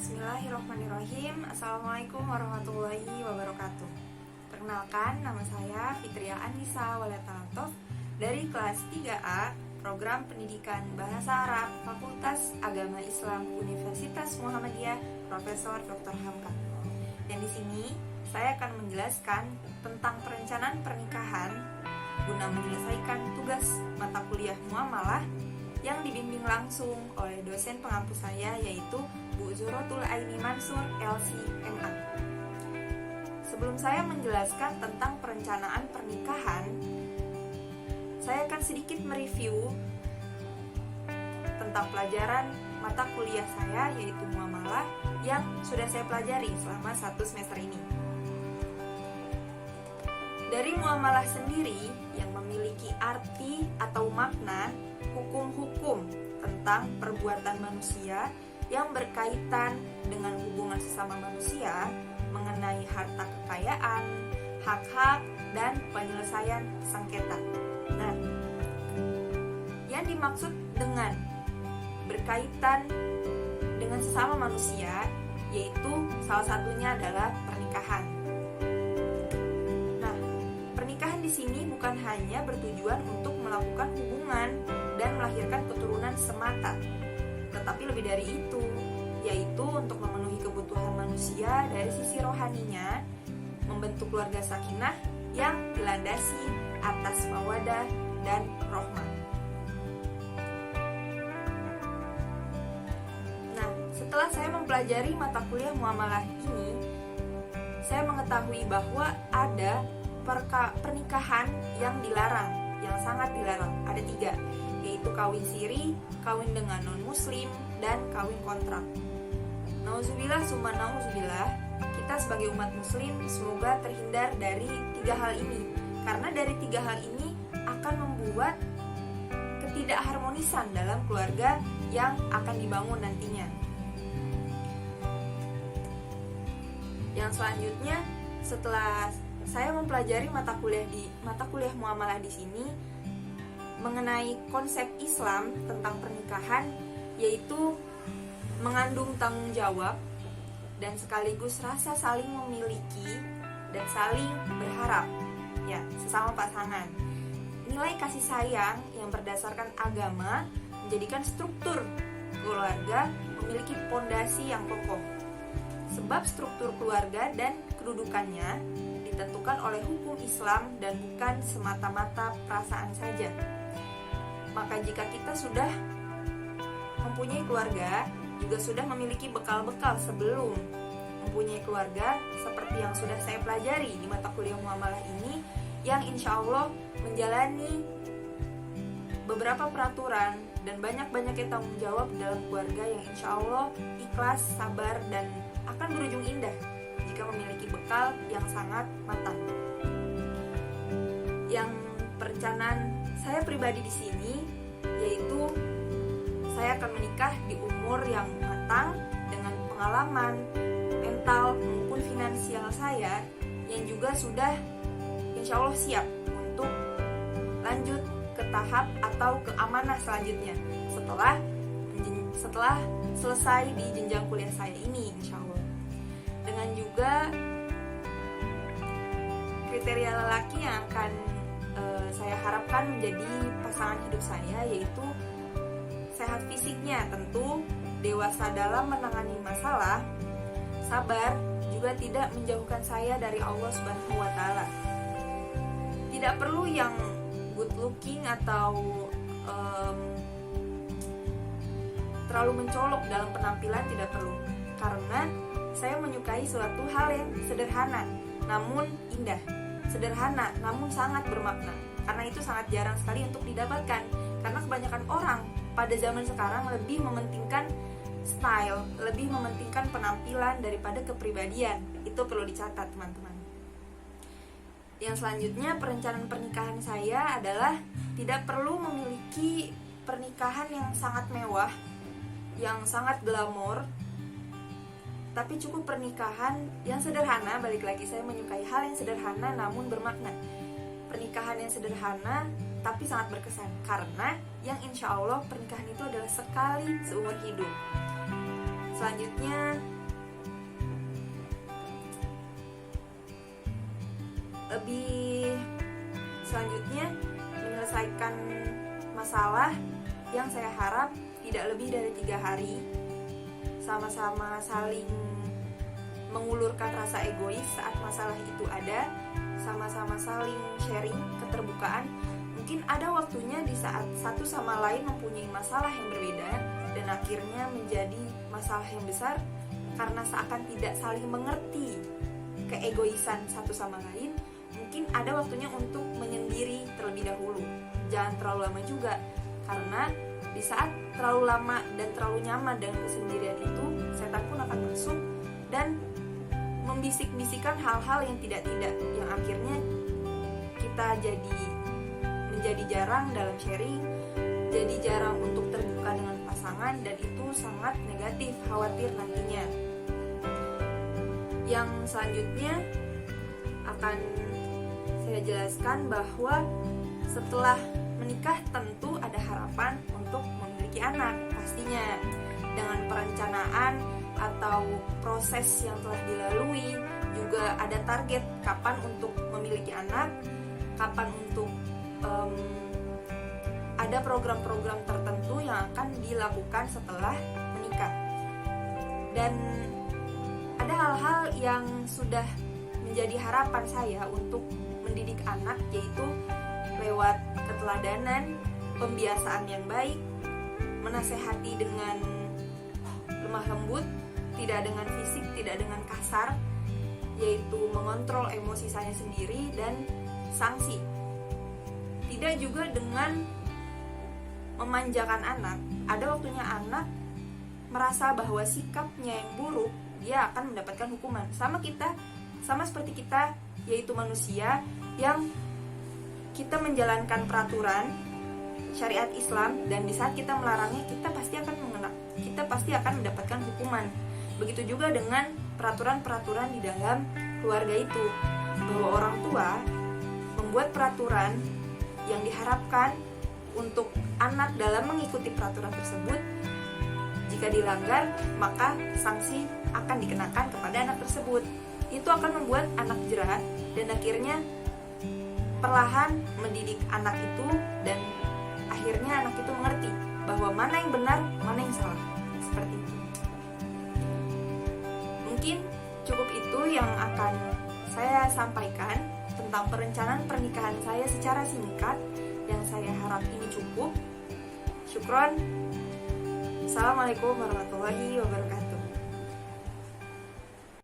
Bismillahirrahmanirrahim. Assalamualaikum warahmatullahi wabarakatuh. Perkenalkan, nama saya Fitria Anissa Waletantov dari kelas 3A Program Pendidikan Bahasa Arab Fakultas Agama Islam Universitas Muhammadiyah Profesor Dr. Hamka. Dan di sini saya akan menjelaskan tentang perencanaan pernikahan guna menyelesaikan tugas mata kuliah muamalah yang dibimbing langsung oleh dosen pengampu saya, yaitu Bu Zuhratul Aini Mansur, LC.MA. Sebelum saya menjelaskan tentang perencanaan pernikahan, saya akan sedikit mereview tentang pelajaran mata kuliah saya, yaitu muamalah, yang sudah saya pelajari selama 1 semester ini. Dari muamalah sendiri yang memiliki arti atau makna hukum-hukum tentang perbuatan manusia yang berkaitan dengan hubungan sesama manusia mengenai harta kekayaan, hak-hak, dan penyelesaian sengketa. Nah, yang dimaksud dengan berkaitan dengan sesama manusia yaitu salah satunya adalah pernikahan. Nah, pernikahan di sini bukan hanya bertujuan untuk melakukan hubungan dan melahirkan keturunan semata, tetapi lebih dari itu, yaitu untuk memenuhi kebutuhan manusia dari sisi rohaninya, membentuk keluarga sakinah yang dilandasi atas mawadah dan rahmah. Nah, setelah saya mempelajari mata kuliah muamalah ini, saya mengetahui bahwa ada pernikahan yang dilarang, yang sangat dilarang. Ada 3, yaitu kawin siri, kawin dengan non-muslim, dan kawin kontrak. Nauzubillah summa nauzubillah, kita sebagai umat muslim semoga terhindar dari 3 hal ini, karena dari 3 hal ini akan membuat ketidakharmonisan dalam keluarga yang akan dibangun nantinya. Yang selanjutnya, setelah saya mempelajari mata kuliah muamalah di sini mengenai konsep Islam tentang pernikahan, yaitu mengandung tanggung jawab dan sekaligus rasa saling memiliki dan saling berharap, ya, sesama pasangan. Nilai kasih sayang yang berdasarkan agama menjadikan struktur keluarga memiliki pondasi yang kokoh. Sebab struktur keluarga dan kedudukannya ditentukan oleh hukum Islam dan bukan semata-mata perasaan saja. Maka jika kita sudah mempunyai keluarga, juga sudah memiliki bekal-bekal sebelum mempunyai keluarga, seperti yang sudah saya pelajari di mata kuliah muamalah ini, yang insya Allah menjalani beberapa peraturan dan banyak-banyaknya tanggung jawab dalam keluarga yang insya Allah ikhlas, sabar, dan akan berujung indah jika memiliki bekal yang sangat matang. Yang perencanaan saya pribadi di sini yaitu saya akan menikah di umur yang matang dengan pengalaman mental maupun finansial saya yang juga sudah insya Allah siap untuk lanjut ke tahap atau ke amanah selanjutnya setelah selesai di jenjang kuliah saya ini insya Allah. Dengan juga kriteria lelaki yang akan saya harapkan menjadi pasangan hidup saya, yaitu sehat fisiknya tentu, dewasa dalam menangani masalah, sabar, juga tidak menjauhkan saya dari Allah Subhanahu wa Ta'ala. Tidak perlu yang good looking atau terlalu mencolok dalam penampilan, tidak perlu, karena saya menyukai suatu hal yang sederhana namun indah, sederhana namun sangat bermakna, karena itu sangat jarang sekali untuk didapatkan, karena kebanyakan orang pada zaman sekarang lebih mementingkan style, lebih mementingkan penampilan daripada kepribadian. Itu perlu dicatat, teman-teman. Yang selanjutnya, perencanaan pernikahan saya adalah tidak perlu memiliki pernikahan yang sangat mewah, yang sangat glamor, tapi cukup pernikahan yang sederhana. Balik lagi, saya menyukai hal yang sederhana namun bermakna. Pernikahan yang sederhana tapi sangat berkesan, karena yang insya Allah pernikahan itu adalah sekali seumur hidup. Selanjutnya menyelesaikan masalah yang saya harap tidak lebih dari 3 hari, sama-sama saling mengulurkan rasa egois saat masalah itu ada, sama-sama saling sharing keterbukaan. Mungkin ada waktunya di saat satu sama lain mempunyai masalah yang berbeda dan akhirnya menjadi masalah yang besar karena seakan tidak saling mengerti keegoisan satu sama lain. Mungkin ada waktunya untuk menyendiri terlebih dahulu. Jangan terlalu lama juga, karena di saat terlalu lama dan terlalu nyaman dengan kesendirian itu, setan pun akan masuk dan membisik-bisikan hal-hal yang tidak-tidak, yang akhirnya kita menjadi jarang dalam sharing, jadi jarang untuk terbuka dengan pasangan, dan itu sangat negatif, khawatir nantinya. Yang selanjutnya akan saya jelaskan bahwa setelah menikah tentu ada harapan untuk memiliki anak, pastinya dengan perencanaan atau proses yang telah dilalui, juga ada target kapan untuk memiliki anak, kapan untuk ada program-program tertentu yang akan dilakukan setelah menikah. Dan ada hal-hal yang sudah menjadi harapan saya untuk mendidik anak, yaitu lewat keteladanan, pembiasaan yang baik, menasehati dengan lemah lembut, tidak dengan fisik, tidak dengan kasar, yaitu mengontrol emosi saya sendiri, dan sanksi. Tidak juga dengan memanjakan anak. Ada waktunya anak merasa bahwa sikapnya yang buruk, dia akan mendapatkan hukuman. Sama seperti kita, yaitu manusia yang kita menjalankan peraturan syariat Islam, dan di saat kita melarangnya, kita pasti akan mendapatkan hukuman. Begitu juga dengan peraturan-peraturan di dalam keluarga itu, bahwa orang tua membuat peraturan yang diharapkan untuk anak dalam mengikuti peraturan tersebut. Jika dilanggar, maka sanksi akan dikenakan kepada anak tersebut. Itu akan membuat anak jerah dan akhirnya perlahan mendidik anak itu, dan akhirnya anak itu mengerti bahwa mana yang benar, mana yang salah. Seperti itu. Mungkin cukup itu yang akan saya sampaikan tentang perencanaan pernikahan saya secara singkat, yang saya harap ini cukup. Syukron. Assalamualaikum warahmatullahi wabarakatuh.